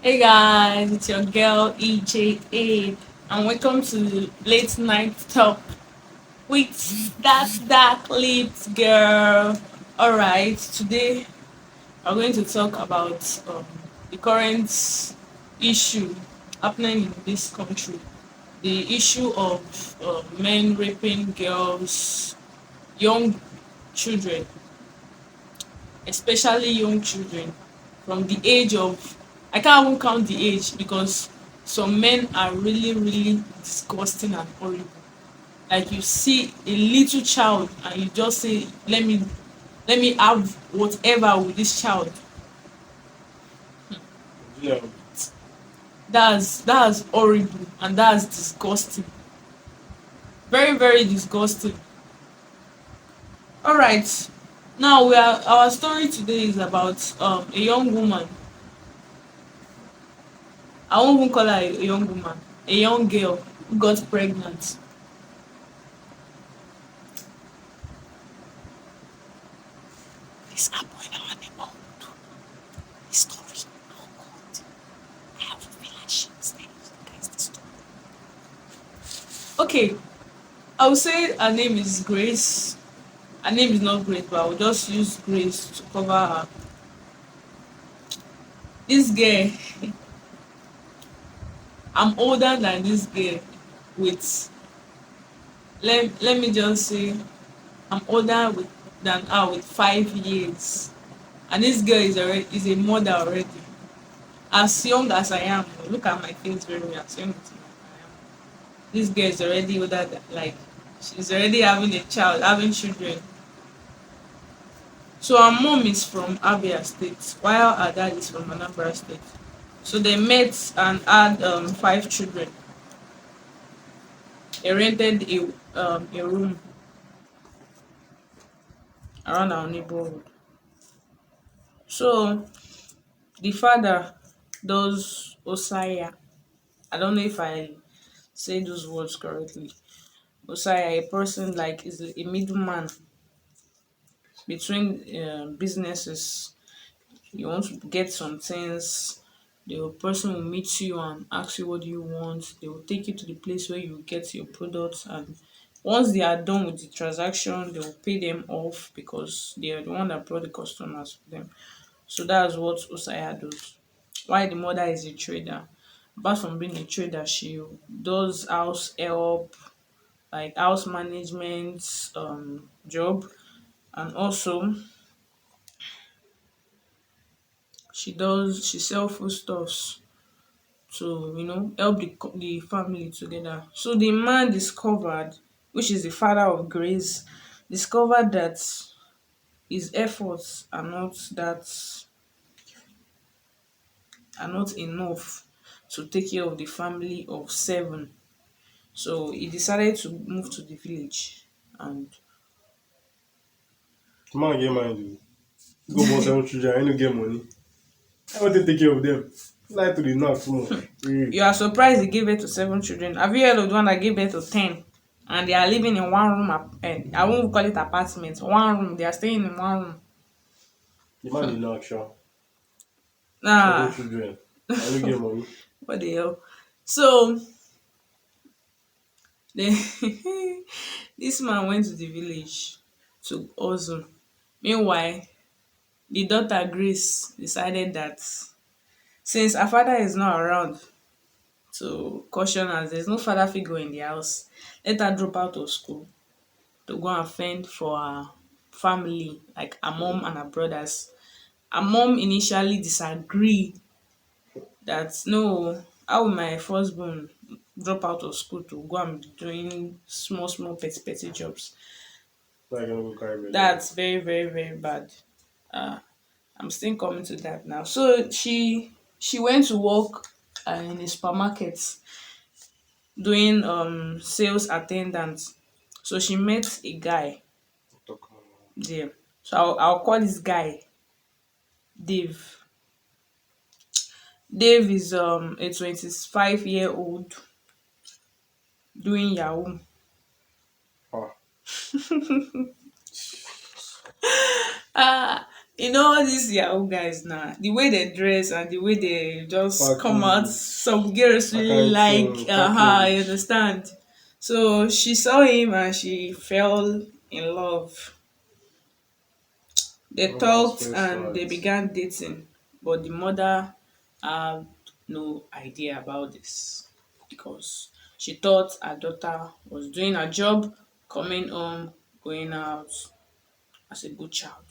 Hey guys, it's your girl E.J.A. and welcome to Late Night Talk with that dark lips girl. Alright, today we're going to talk about the current issue happening in this country. The issue of men raping girls, young children, especially young children from the age of, I can't even count the age because some men are really disgusting and horrible. Like you see a little child and you just say, let me have whatever with this child. Yeah, That's horrible and that's disgusting. Very disgusting. All right. Now our story today is about a young woman. I won't even call her a young woman, a young girl who got pregnant. This happened in our neighborhood. This story. Oh God. I have a feeling she's guys the story. Okay. I would say her name is Grace. Her name is not Grace, but I will just use Grace to cover her. This girl, I'm older than this girl with let me just say I'm older than her with 5 years. And this girl is a mother already. As young as I am, look at my face very well, as young as I am. This girl is already older than, like, she's already having a child, having children. So her mom is from Abia State, while her dad is from Anambra State. So they met and had 5 children. They rented a room around our neighborhood. So the father does Osaya. I don't know if I say those words correctly. Osaya, a person like is a middleman between businesses. You want to get some things, the person will meet you and ask you what do you want. They will take you to the place where you get your products, and once they are done with the transaction, they will pay them off because they are the one that brought the customers for them. So that's what Osaya does. Why the mother is a trader. Apart from being a trader, she does house help, like house management job, and also she sell foodstuffs to help the family together. So the man discovered, which is the father of Grace, discovered that his efforts are not enough to take care of the family of 7. So he decided to move to the village and the man get mind. Go born 7 children, I no get money. I want to take care of them. Lie to the knock small. you are surprised he gave birth to 7 children. Have you heard of the one that gave birth to 10? And they are living in one room. I won't call it apartment. One room. They are staying in one room. The man dey knock sha. seven Ah, children. I no get money. what the hell? So then this man went to the village to hustle. Meanwhile, the daughter Grace decided that since her father is not around to caution us, there's no father figure in the house. Let her drop out of school to go and fend for her family, like her mom and her brothers. Her mom initially disagreed that no, how will my firstborn drop out of school to go and be doing small petty jobs? So I can go carry belle. That's very bad. uh I'm still coming to that now. So she went to work in a supermarket doing sales attendant. So she met a guy Talk. there. So I'll call this guy Dave. Dave is a 25-year-old doing yahoo. Ah. all these Yahoo guys now, the way they dress and the way they just come out, Package, some girls really like, you package. understand. So she saw him and she fell in love. They Love at talked first and they sight. began dating, but the mother had no idea about this because she thought her daughter was doing her job, coming home, going out as a good child.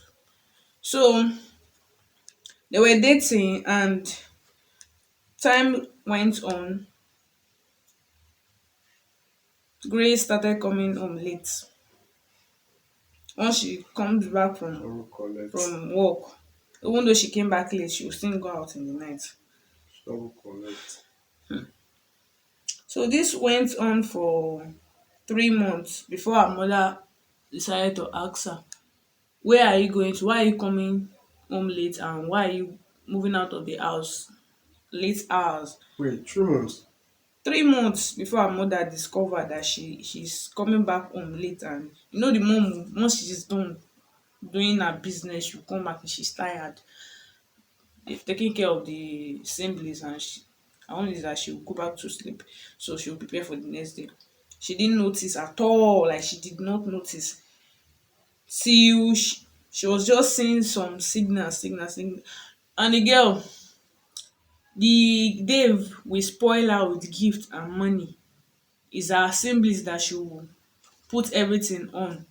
So they were dating, and time went on. Grace started coming home late. Once she comes back Double collect. from work, even though she came back late, she would still go out in the night. Double collect. So this went on for 3 months before her mother decided to ask her, where are you going to? Why are you coming home late, and why are you moving out of the house late hours? Wait, 3 months. 3 months before her mother discovered that she's coming back home late, and the mom, once she's done doing her business, she'll come back and she's tired. They've taken care of the assemblies, and her own is that she'll go back to sleep. So she'll prepare for the next day. She didn't notice at all, like she did not notice till she was just seeing some signal. And the girl, the Dave will spoil her with gift and money. It's her assemblies that she will put everything on.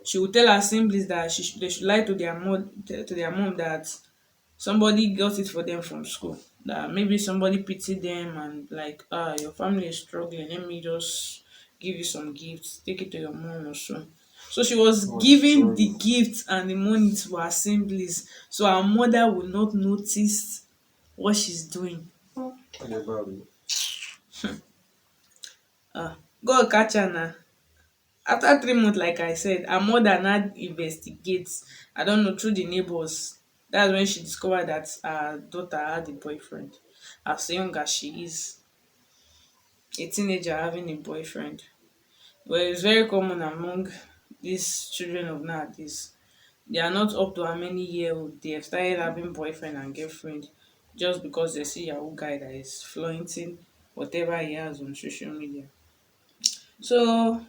She will tell her assemblies that they should lie to their mom that somebody got it for them from school. That maybe somebody pitied them and like, your family is struggling. Let me just give you some gifts. Take it to your mom or so. So she was What the giving the struggle? gifts and the money to her assemblies, so her mother will not notice what she's doing. Yeah, bad. God catch her now. After 3 months, like I said, her mother now investigates. I don't know, through the neighbors. That's when she discovered that her daughter had a boyfriend. As young as she is, a teenager having a boyfriend. Well, it's very common among these children of nowadays. They are not up to how many years old. They have started having boyfriend and girlfriend just because they see a guy that is flaunting whatever he has on social media. So,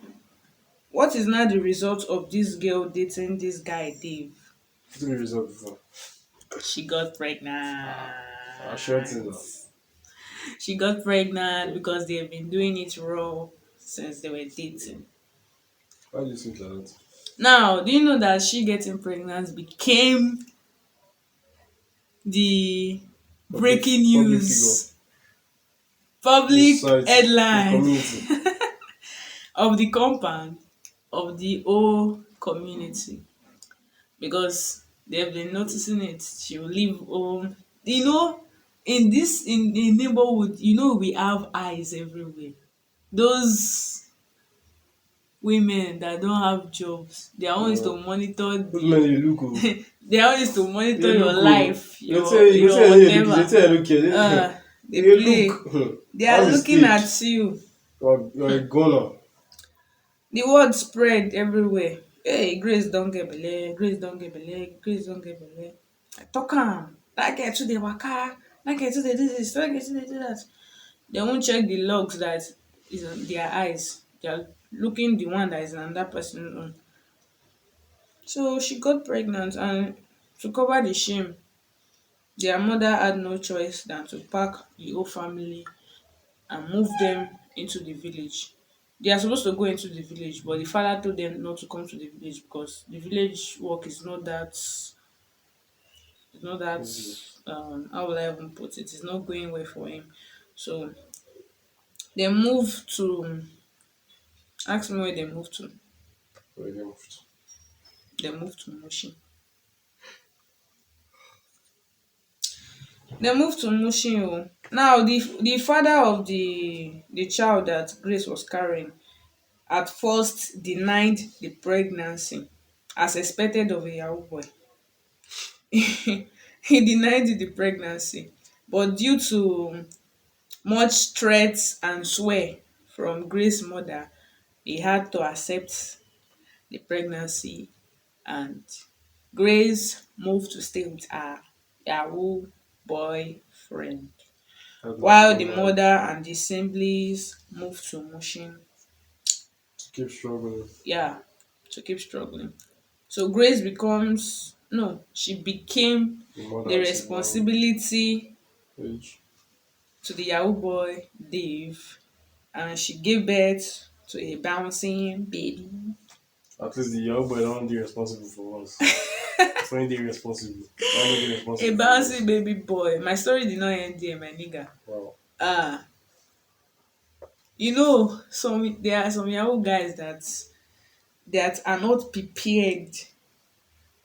what is now the result of this girl dating this guy, Dave? Do the result before. She got pregnant. Sure thing now. She got pregnant because they have been doing it raw since they were dating. Why do you think like that? Now, do you know that she getting pregnant became the Public, breaking public figure. news, The public society, the headline community. of the compound, of the whole community, because they've been noticing it. She will leave home. In the neighborhood, we have eyes everywhere. Those women that don't have jobs, their own is to No. monitor Those men the you look oh. their own is to They monitor your look oh. life, You tell you go your tell you look, they whatever. tell you look here. They They look. play. They are Have a looking stake. at you. You're a goner. The word spread everywhere. Hey, Grace don get belle, Grace don get belle, Grace don get belle. I talk am. Dat girl too dey waka, dat girl too dey do dis, dat girl too dey do dat. They won't check the logs that is on their eyes. They are looking the one that is on that person own. So she got pregnant, and to cover the shame, their mother had no choice than to pack the whole family and move them into the village. They are supposed to go into the village, but the father told them not to come to the village because the village work is not that how will I even put it? It's not going well for him. So they moved to ask me where they moved to. Where they moved. They moved to Mushin. They moved to Mushin. Oh. Now the father of the child that Grace was carrying at first denied the pregnancy as expected of a Yahoo boy. He denied the pregnancy, but due to much threats and swear from Grace's mother, he had to accept the pregnancy, and Grace moved to stay with her yahoo boyfriend, That's not while the even right. mother and the siblings moved to Mushin. To keep struggling. Yeah, to keep struggling. So Grace becomes no, she became The mother the and sister responsibility age. to the Yahoo boy Dave, and she gave birth to a bouncing baby. At least the young boy don't be responsible for us. So ain't they responsible? Why not they A responsible for bouncing us? baby boy. My story did not end there, my nigga. Wow. Ah, you know, some there are some Yahoo guys that are not prepared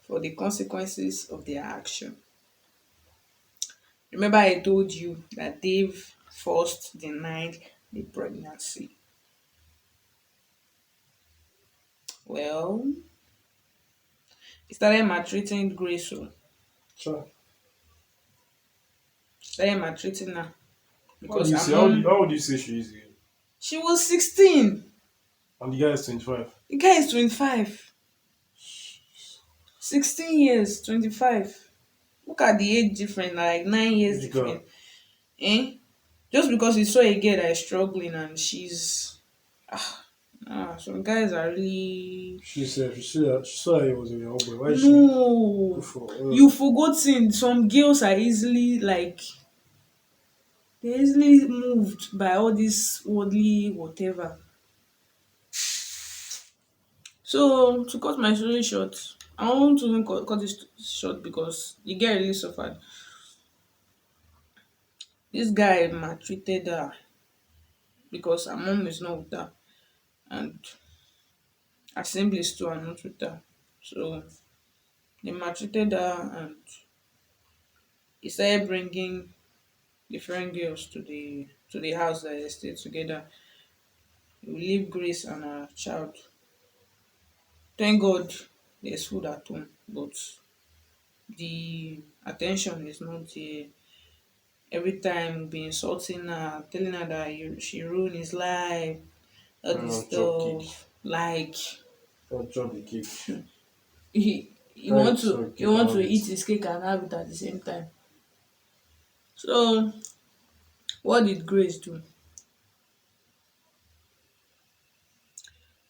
for the consequences of their action. Remember, I told you that Dave first denied the pregnancy. Well, he started maltreating Grace. Oh. Sure. Started maltreating her How do because you her say how mom, would you say she is again? she was 16. And the guy is 25. The guy is 25. 16 years, 25. Look at the age difference, like 9 years Which girl? difference. Eh? Just because he saw a girl that is struggling and she's some guys are really She said she saw he was a young boy. Why is she go no. for You forgotten some girls are easily like they're easily moved by all this worldly whatever. So to cut my story short, I won't even cut this short because the girl really suffered. This guy maltreated her because her mom is not with her and her siblings too are not with her. So they maltreated her and he started bringing different girls to the house that they stay together. He will leave Grace and her child. Thank God there's food at home, but the attention is not there. Every time be insulting her, telling her that she ruined his life, all this chop cake? stuff. Like Don't chop the cake. he Try want it to so he cake and want have to it. eat his cake and have it at the same time. So what did Grace do?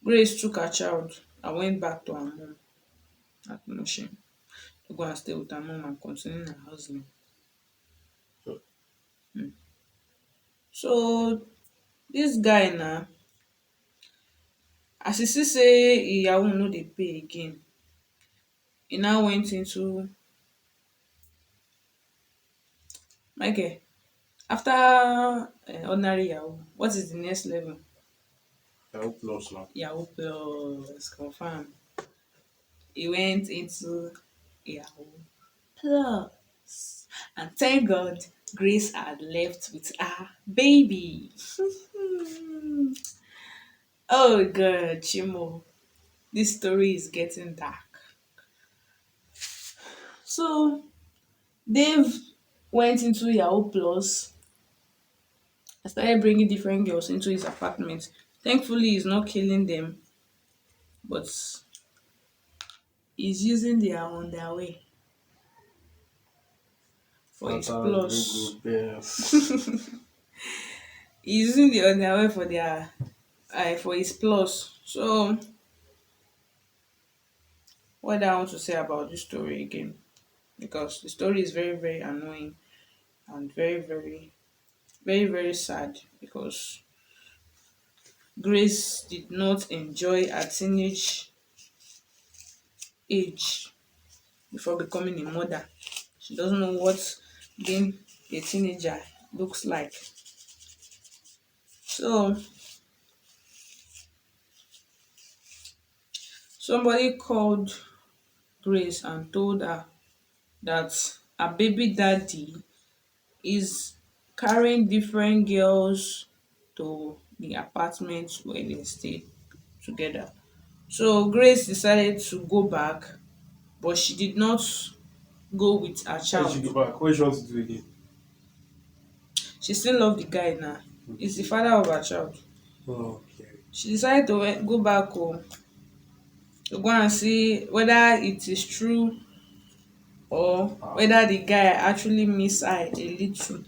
Grace took her child and went back to her mom at Mushin to go and stay with her mom and continue her hustling. So, So this guy now, as he see say e yahoo no dey pay again, e now went into Michael, after ordinary yahoo, what is the next level? yahoo plus now. Yahoo plus confirm. He went into yahoo plus. And thank God Grace had left with her baby. Oh God, Chimo, this story is getting dark. So Dave went into Yahoo Plus and started bringing different girls into his apartment. Thankfully, he's not killing them, but he's using their underwear for his Fanta plus. Google Bears. He's using the underwear for their for his plus. So what do I want to say about this story again? Because the story is very, very annoying and very, very, very, very sad because Grace did not enjoy her teenage age before becoming a mother. She doesn't know what being a teenager looks like. So somebody called Grace and told her that her baby daddy is carrying different girls to the apartment where they stay together. So Grace decided to go back, but she did not go with her Why did she child. go back? What she want to do again? She still love the guy now. He's the Okay. father of her child. Okay. She decided to go back home to go and see whether it is true or whether the guy actually miss her a little.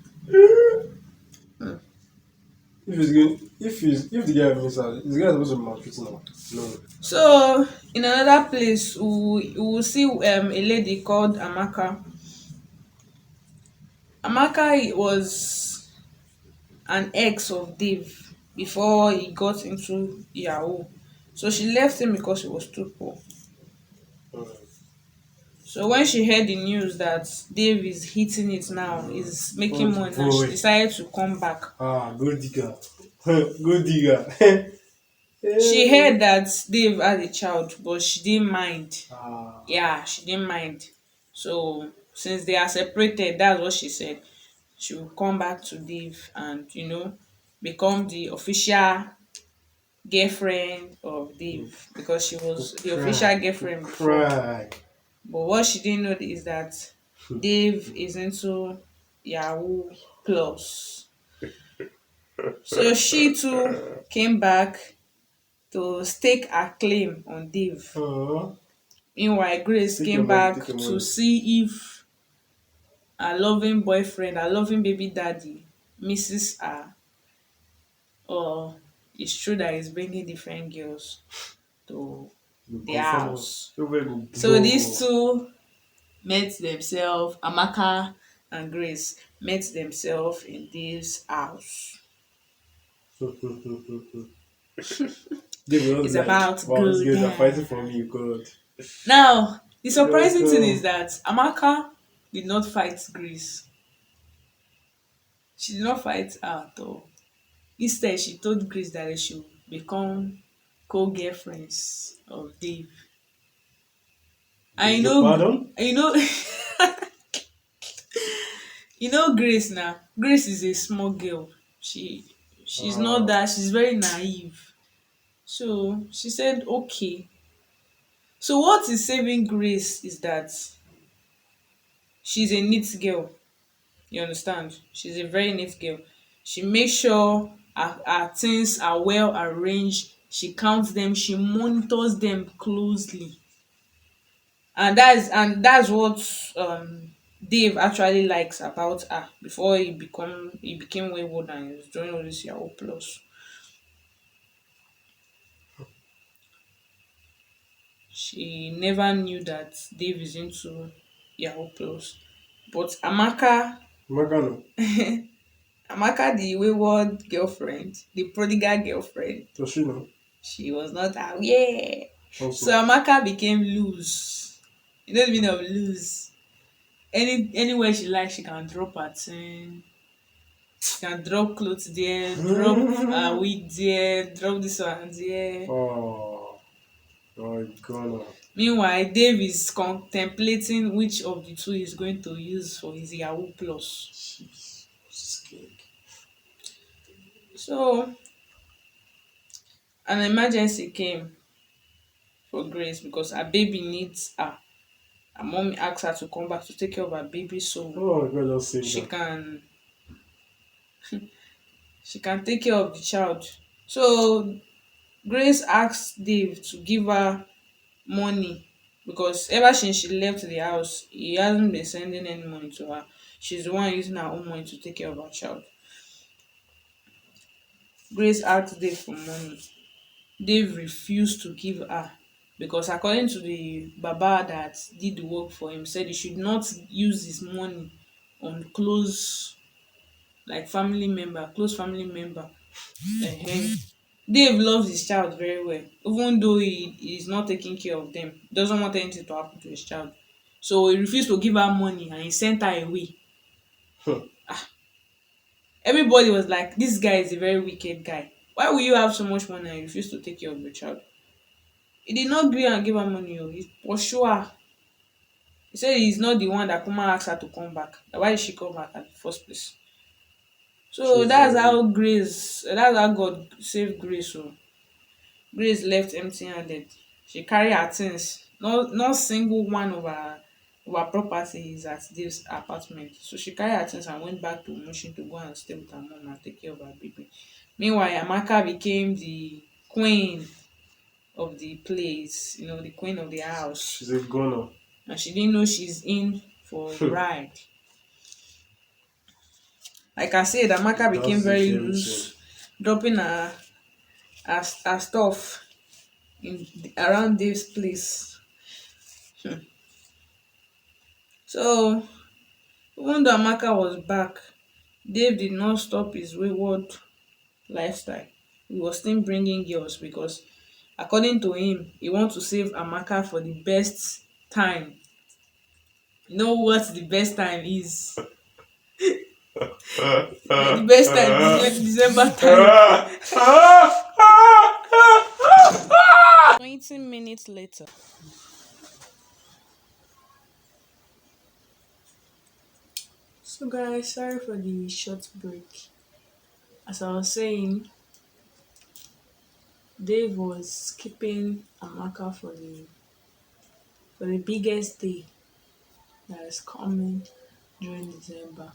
If the guy means that, is the guy supposed to be maltreating her? No. So in another place, we will see a lady called Amaka. Amaka was an ex of Dave before he got into Yahoo. So she left him because he was too poor. Mm. So when she heard the news that Dave is hitting it now, is making Good money now, she boy. decided to come back. Good digger. Good digger. She heard Eh. that Dave had a child, but she didn't mind. Ah, Yeah, she didn't mind. So since they are separated, that's what she said. She will come back to Dave and become the official girlfriend of you, Dave because she you was the official cry. You girlfriend before. cry. But what she didn't know is that Dave is into Yahoo Plus. So she too came back to stake her claim on Dave. Oh, Meanwhile, Grace take your came money, back take your to money. see if her loving boyfriend, her loving baby daddy misses her, or it's true that he's bringing different girls to You their confirm us. house. Everywhere go So these blow. two met themselves, Amaka and Grace met themselves in this house. They will not It's like, about wow, these go guys are fighting for down. me, God. Now, the God, surprising thing is come. that Amaka did not fight Grace. She did not fight her at all. Instead, she told Grace that they should become co-girlfriends of Dave. I Beg your know, pardon? you know, Grace now. Grace is a small girl. She's not Ah, that. She's very naive. So she said, okay. So what is saving Grace is that she's a neat girl. You understand? She's a very neat girl. She makes sure her things are well arranged. She counts them. She monitors them closely. And that's what Dave actually likes about her before he became wayward and he was doing all this Yahoo plus. She never knew that Dave is into Yahoo plus. But Magano. Amaka, the wayward girlfriend, the prodigal girlfriend, Does she know? she was not aware. So Also. Amaka became loose. You know the meaning of loose. Anywhere she likes, she can drop her thing. She can drop clothes there, drop her wig there, drop this one there. Oh, my God. Meanwhile, Dave is contemplating which of the two he's going to use for his Yahoo Plus. Jeez. What's this cake? So an emergency came for Grace because her baby needs her. Her mommy asked her to come back to take care of her baby so Oh, my God, just saved she her. can she can take care of the child. So Grace asked Dave to give her money because ever since she left the house, he hasn't been sending any money to her. She's the one using her own money to take care of her child. Grace asked Dave for money. Dave refused to give her because according to the baba that did the work for him, said he should not use his money on close family member. Ehen. Dave loves his child very well, even though he is not taking care of them. He doesn't want anything to happen to his child. So he refused to give her money and he sent her away. Everybody was like, this guy is a very wicked guy. Why will you have so much money and you refuse to take care of your child? He did not gree and give her money. Oh. He pursue her. He said he's not the one that Kuma asked her to come back. Why did she come back at the first place? So She's that's how God saved Grace. So Grace left empty-handed. She carry her things. Not single one of her property is at this apartment. So she carry her things and went back to Mushin to go and stay with her mom and take care of her baby. Meanwhile, Amaka became the queen of the place, the queen of the house. a goner. and she didn't know she's in for a ride. Like I said, Amaka became That's the very same thing. loose, dropping her stuff around Dave's place. So even though Amaka was back, Dave did not stop his wayward lifestyle. He was still bringing girls because, according to him, he wants to save Amaka for the best time. You know what the best time is? The best time, December time. 20 minutes later. So, guys, sorry for the short break. As I was saying, Dave was keeping Amaka for the biggest day that is coming during December.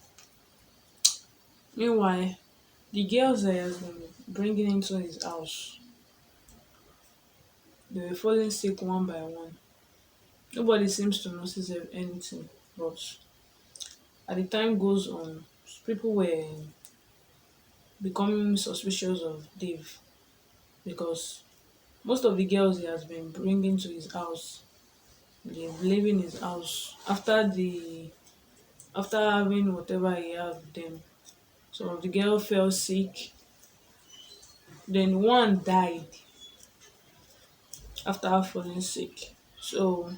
Meanwhile, the girls that he has been bringing into his house, they were falling sick one by one. Nobody seems to notice anything, but as the time goes on, people were becoming suspicious of Dave because most of the girls he has been bringing to his house, they've lived in his house after having whatever he had with them. Some of the girls fell sick, then one died after falling sick. So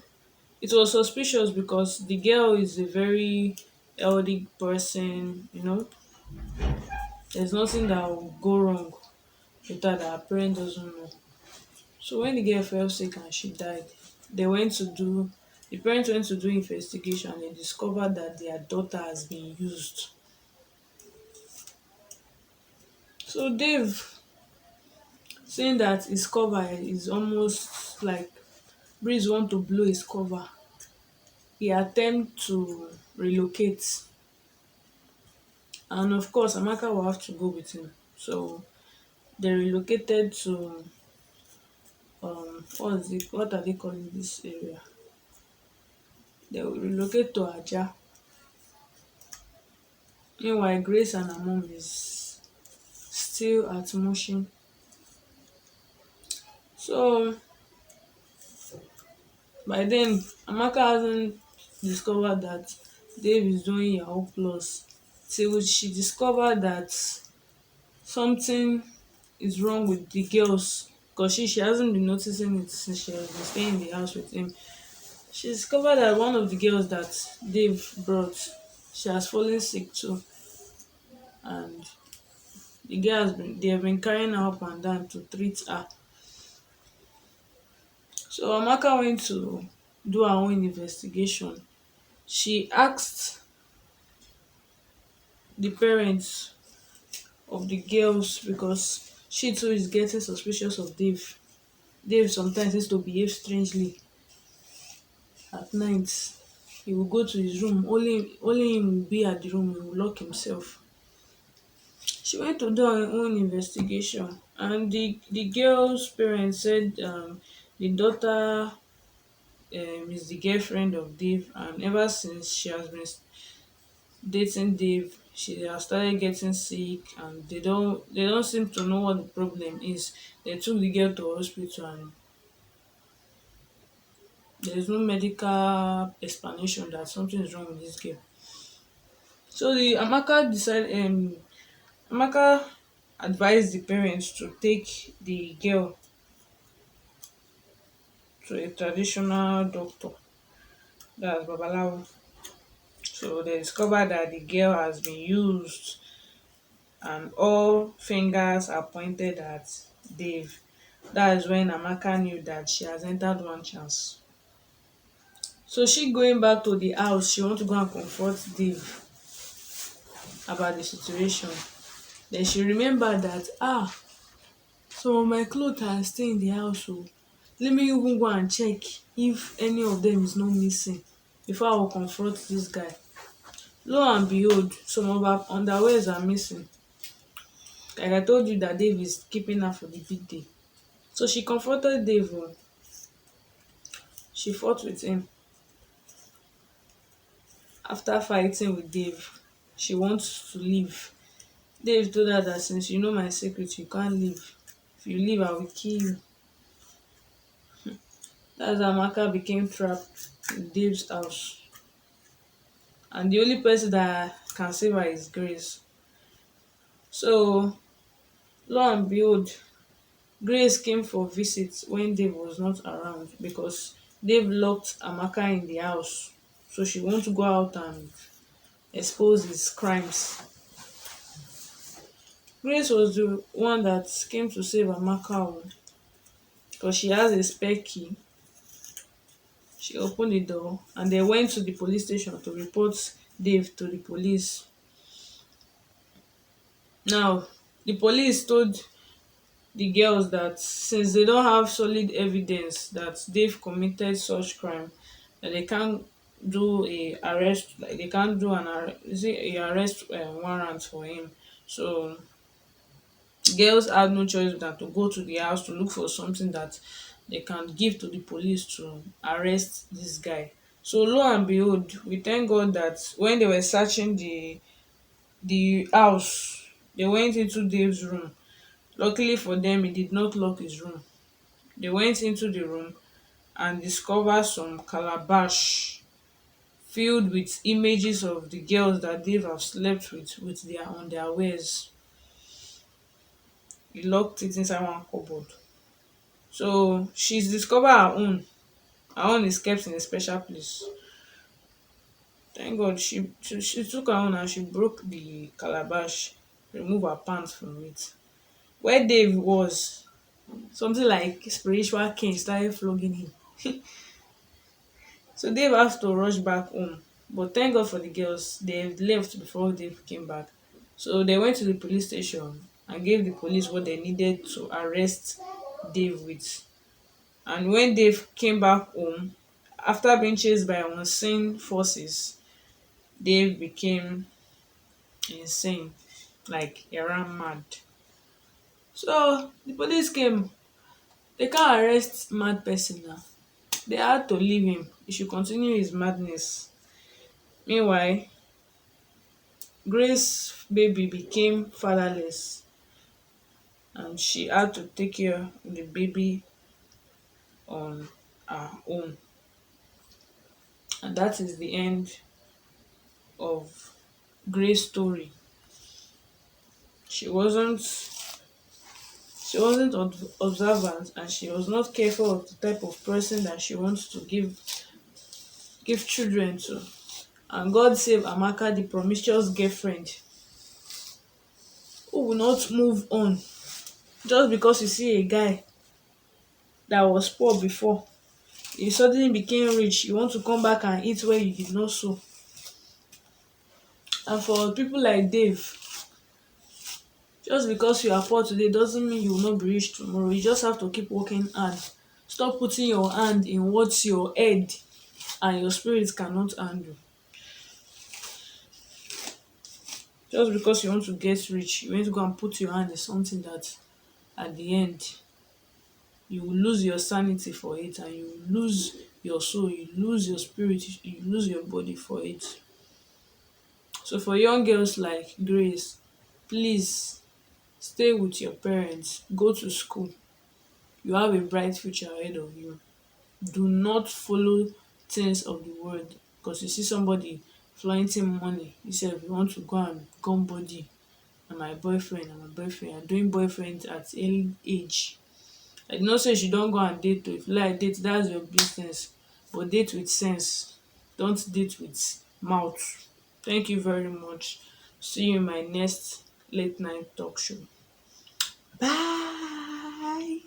it was suspicious because the girl is a very healthy person, there's nothing that will go wrong with her that her parent doesn't know. So when the girl fell sick and she died, they went to do the parents went to do investigation and they discovered that their daughter has been used. So Dave, seeing that his cover is almost like breeze want to blow his cover, he attempt to relocate, and of course Amaka will have to go with him. So they relocated to what are they calling this area? They will relocate to Aja. Meanwhile, Grace and her mom is still at Mushin. So by then, Amaka hasn't discovered that Dave is doing Yahoo Plus till she discovered that something is wrong with the girls because she hasn't been noticing it since she has been staying in the house with him. She discovered that one of the girls that Dave brought, she has fallen sick too, and they have been carrying her up and down to treat her. So Amaka went to do her own investigation. She asked the parents of the girls because she too is getting suspicious of Dave. Dave sometimes used to behave strangely at night. He will go to his room, only him will be at the room, he will lock himself. She went to do her own investigation and the girl's parents said the daughter is the girlfriend of Dave, and ever since she has been dating Dave, she has started getting sick and they don't seem to know what the problem is. They took the girl to hospital and there's no medical explanation that something is wrong with this girl. So the Amaka advised the parents to take the girl to a traditional doctor, that's Babalawo. So they discovered that the girl has been used and all fingers are pointed at Dave. That is when Amaka knew that she has entered one chance. So she going back to the house, she want to go and comfort Dave about the situation. Then she remembered that some of my clothes are still in the house. So let me even go and check if any of them is not missing before I will confront this guy. Lo and behold, some of her underwears are missing. Like I told you that Dave is keeping her for the big day. So she confronted Dave. She fought with him. After fighting with Dave, she wants to leave. Dave told her that since you know my secret, you can't leave. If you leave, I will kill you. That's how Amaka became trapped in Dave's house. And the only person that can save her is Grace. So, lo and behold, Grace came for visits when Dave was not around because Dave locked Amaka in the house. So she won't go out and expose his crimes. Grace was the one that came to save Amaka because she has a spare key. She opened the door and they went to the police station to report Dave to the police. Now, the police told the girls that since they don't have solid evidence that Dave committed such crime, that they can't do a arrest, like they can't do an arrest, is it a arrest warrant for him. So girls had no choice than to go to the house to look for something that they can give to the police to arrest this guy. So lo and behold, we thank God that when they were searching the house, they went into Dave's room. Luckily for them, he did not lock his room. They went into the room and discovered some calabash filled with images of the girls that Dave have slept with their on their wares. He locked it inside one cupboard. So she's discovered her own. Her own is kept in a special place. Thank God she took her own and she broke the calabash, removed her pants from it. Where Dave was, something like spiritual king started flogging him. So Dave has to rush back home. But thank God for the girls, they left before Dave came back. So they went to the police station and gave the police what they needed to arrest Dave with. And when Dave came back home, after being chased by unseen forces, Dave became insane, like he ran mad. So the police came. They can't arrest mad person now. They had to leave him. He should continue his madness. Meanwhile, Grace baby became fatherless and she had to take care of the baby on her own. And that is the end of Grace's story. She wasn't observant and she was not careful of the type of person that she wants to give children to. And God save Amaka, the promiscuous girlfriend, who will not move on just because you see a guy that was poor before. You suddenly became rich, you want to come back and eat where you did not sow. And for people like Dave, just because you are poor today doesn't mean you will not be rich tomorrow. You just have to keep working hard. Stop putting your hand in what your head and your spirit cannot handle. Just because you want to get rich, you want to go and put your hand in something that at the end you will lose your sanity for it and you will lose your soul, you lose your spirit, you lose your body for it. So for young girls like Grace, please stay with your parents, go to school. You have a bright future ahead of you. Do not follow things of the world because you see somebody flaunting money. You say if you want to go and gum body and my boyfriend and my boyfriend are doing boyfriends at early age. I did not say she don't go and date though. If you like date, that's your business. But date with sense. Don't date with mouth. Thank you very much. See you in my next late night talk show. Bye.